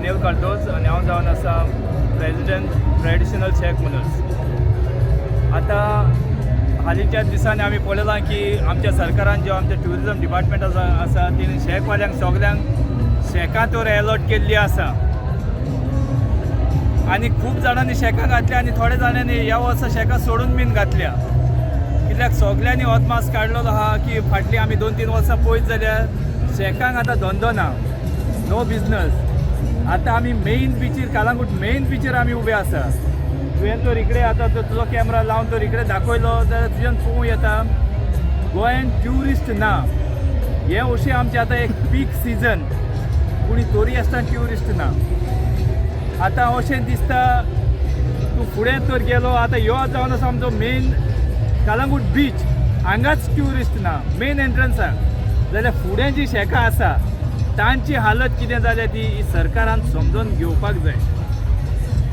अनिल कार्दोज आणि हांव जावन आसा प्रेसिडेंट ट्रेडिशनल शेक ओनर्स. आता हालींच्या दिसांनी आमी पळयलां की आमच्या सरकारान जो आमच्या ट्युरिजम डिपार्टमेंट आसा तेणी शेकवाल्यांक सगल्यांक शेकां तर अलॉट केल्ली आसा आनी खूब जाणांनी शेकां घातल्या आनी थोड्या जाणांनी ह्या वर्सा शेकां सोडून बीन घातल्या. कित्याक सगल्यांनी अदमास काडलेलो आहा की फाटलीं आमी 2-3 वर्सां पळयत जाल्यार शेकांक आतां धंदो ना, नो बिजनस. आतां आमी मेन बीचीर कालांगूट मेन बीचीर आमी उबे आसा. तुवें तर इकडे आतां तुजो कॅमेरा लावन तर इकडे दाखयलो जाल्यार तुज्यान पळोवंक येता गोंयान ट्युरिस्ट ना. हें अशें आमचें आतां एक पीक सिजन पूण तरी आसतना ट्युरिस्ट ना. आतां अशें दिसता तूं फुडें तर गेलो आतां ह्यो जावन आसा आमचो मेन कालांगूट बीच, हांगाच ट्युरिस्ट ना मेन एंट्रन्साक. जाल्यार फुडें जी शेकां आसा तांची हालत कितें जाल्या ती सरकारान समजून घेवपाक जाय.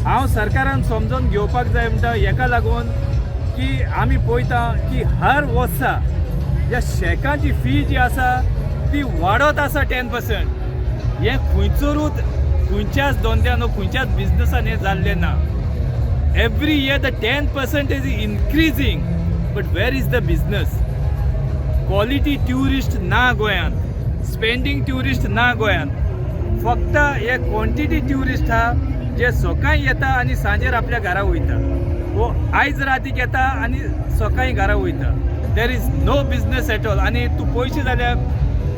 हांव सरकारान समजून घेवपाक जाय म्हणटा हेका लागून की आमी पळयता की हर वर्सा ह्या शेकांची फी जी आसा ती वाडत आसा 10%. हें खंयच्याच धंद्यान खंयच्याच बिजनसान हें जाल्लें ना. Every year the 10% is increasing, but where is the business? Quality tourist ना गोंयान, स्पेंडींग ट्युरिस्ट ना गोंयान. फक्त हे क्वॉन्टिटी ट्युरिस्ट हा जे सकाळीं येता आनी सांजेर आपल्या घरा वयता, वो आयज रातीक येता आनी सकाळीं घरा वयता. There is no business at all. आनी तूं पळयशी जाल्यार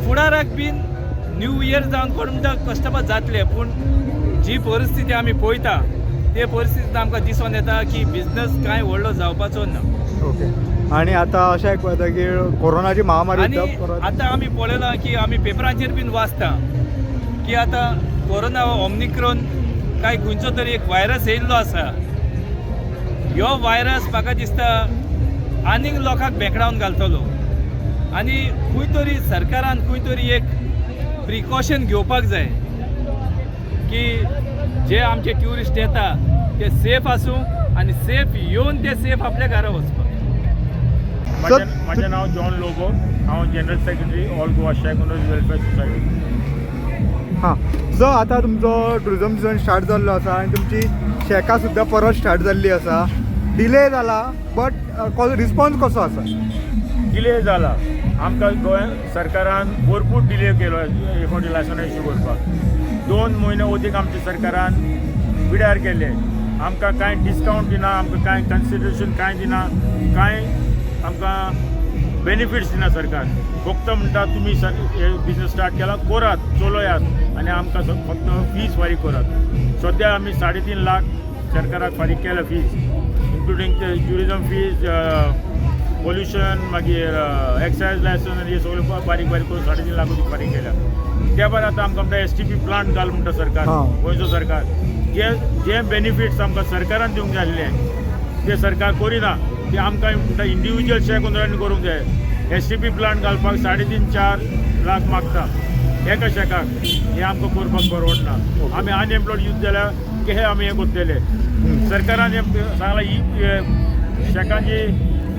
फुडाराक बीन न्यू इयर जावन कोण म्हणटा कस्टमर जातले, पूण जी परिस्थिती आमी पळयता ते परिस्थितींत आमकां दिसून येता की बिजनस कांय व्हडलो जावपाचो ना. ओके. आणि आता अशें आयकता की कोरोनाची महामारी आनी आतां आमी पळयलां की आमी पेपरांचेर बीन वाचता की आतां कोरोना ओमिक्रॉन काय खंयचो तरी एक व्हायरस येयल्लो आसा. ह्यो व्हायरस म्हाका दिसता आनीक लोकांक भेकडावन घालतलो आनी खंय तरी सरकारान खंय तरी एक प्रिकॉशन घेवपाक जाय की जे आमचे ट्युरिस्ट येता ते सेफ आसूं आनी सेफ येवन ते सेफ आपल्या घरा वचपाक. माझे नाव जॉन लोबो, हांव जनरल सेक्रेटरी ऑल गोवा शेक ओनर्स वेलफेअर सोसायटी. हां, जो आता तुमचो टुरिजम सिजन स्टार्ट जाल्लो आसा आनी तुमची शेकां सुद्दां परत स्टार्ट जाल्ली आसा. डिले जाला बट रिस्पॉन्स कसो आसा? डिले जाला. आमकां गोंय सरकारान भरपूर डिले केलो एकोणटी लायसनां इश्यू करपाक. 2 म्हयने अदीक आमच्या सरकारान पिड्यार केले. आमकां कांय डिस्कावंट दिना, आमकां कांय कन्सिडरेशन कांय दिना, कांय आमकां बेनिफिट्स दिना सरकार. फक्त म्हणटा तुमी हे बिजनस स्टार्ट केला करात, चलोयात आनी आमकां फक्त फीज फारीक करात. सद्या आमी 3.5 लाख सरकाराक फारीक केल्या fees, including tourism fees, pollution, मागीर एक्सायज लायसन आनी हे सगळे बारीक करून 3.5 लाख फारीक केल्या. त्या भायर आतां आमकां म्हणटा STP प्लांट घाल म्हणटा सरकार, गोंयचो सरकार. जे बेनिफिट्स आमकां सरकारान दिवंक जाय आसले ते सरकार करिना. ते आमकां म्हणटा इंडिविज्युअल शेक ओनरांनी करूंक जाय. STP प्लांट घालपाक 3.5-4 लाख मागता एका शेकाक. हे आमकां करपाक परवडना. आमी अनएम्प्लॉयड यूथ जाल्यार हे आमी हे करतले. सरकारान सांगला ही शेकांची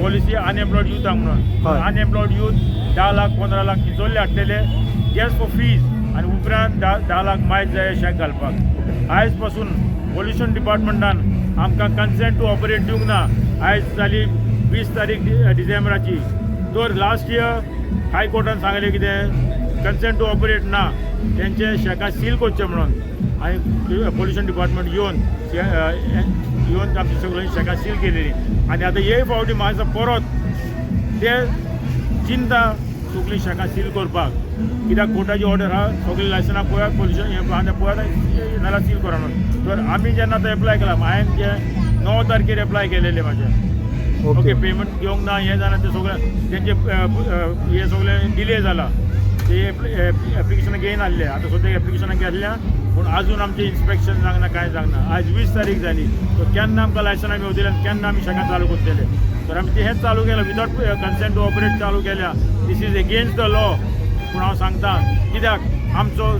पॉलिसी अनएम्प्लॉयड युथांक म्हणून. अनएम्प्लॉयड यूथ 10 लाख 15 लाख चिंचोल्ले हाडटले जस्ट फॉर फीज आनी उपरांत 10 लाख मायज जाय शेक घालपाक. आयज पासून पॉल्युशन डिपार्टमेंटान आमकां कन्सेंट टू ऑपरेट दिवंक ना. आयज जाली 20 तारीख डिसेंबराची. तर लास्ट इयर हायकोर्टान सांगलें कितें कन्सेंट टू ऑपरेट ना, तेंचे शेकां सील करचे म्हणून. आनी पॉल्युशन डिपार्टमेंट येवन आमची सगळीं शेकां सील केलेली. आनी आतां हे फावटी म्हाका परत ते चिंता सगळीं शेकां सील करपाक. कित्याक कोर्टाची ऑर्डर आहा सगळीं लायसनां पळयात, पॉल्युशन हे पळयात नाल्यार सील करा म्हणून. तर आमी जेन्ना आतां एप्लाय केला, हांवें जे 9 तारखेर एप्लाय केलेले म्हाजे. ओके, पेमेंट घेवंक ना हें जालें ते सगळें तेंचे हे सगळें डिले जाला. ते एप्लिकेशनां घेयन आसले. आतां सद्या एप्लिकेशनां गेल्ल्या पूण आजून आमचें इन्स्पेक्शन जावंक कांय जावंक ना. आयज 20 तारीख जाली. तर केन्ना आमकां लायसनां मेळटली आनी केन्ना आमी शेकां चालू करतले. तर आमी हेंच चालू केलां विदाउट कन्सेंट टू ऑपरेट चालू केल्या. This is against the law. पूण हांव सांगता कित्याक आमचो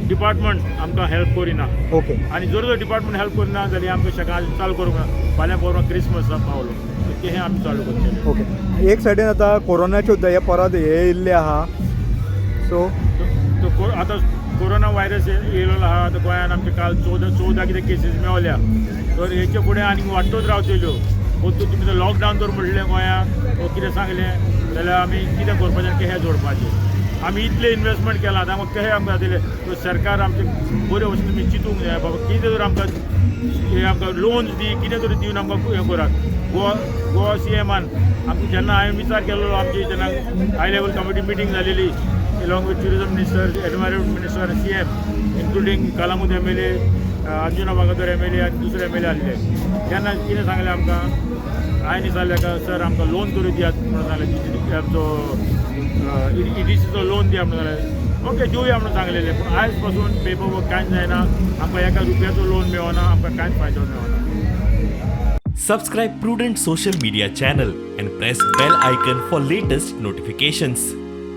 डिपार्टमेंट आमकां हेल्प करिना. ओके. आनी जर डिपार्टमेंट हेल्प करिना जाल्यार आमकां शेकां चालू करूंक ना. फाल्यां परवां क्रिसमस पावलो ते हे आमी चालू करतले. ओके. एक सायडीन आतां कोरोनाचे सुद्दां हे परत हे येयल्ले आहा. सो आतां कोरोना व्हायरस येयलो आहा तर गोंयान आमचे काल 14 कितें केसीस मेवल्या तर हेचे फुडें आनीक वाडटोच रावतल्यो परतून तुमी जर लॉकडावन जर म्हणलें गोंयाक वो कितें सांगलें जाल्यार आमी कितें करपाचें कशें जोडपाचें आमी इतलें इन्वेस्टमेंट केलां आतां कशें आमकां दिलें तो सरकार आमचे बरे भशेन तुमी चिंतूंक जाय बाबा कितें जर आमकां लोन्स दी कितें तरी दिवन आमकां हें करात गोवा CMान आमकां जेन्ना हांवें विचार केल्लो आमची जेन्ना हाय लेवल कमिटी मिटींग जालेली along with tourism minister, environment minister, CM, including Kalamud MLA, Arjuna Bagadur MLA आणि दुसरे MLA आलेले त्यांना कितें सांगलें आमकां हांवें विचारलें का सर आमकां लोन तरी दियात म्हणून सांगलें आमचो EDCचो लोन दिया म्हणून सांगलें ओके दिवया म्हणून सांगलेलें पूण आयज पासून पेपर वर्क कांयच जायना आमकां एका रुपयाचो लोन मेळना आमकां कांयच फायदो मेळना Subscribe Prudent social media channel and press bell icon for latest notifications.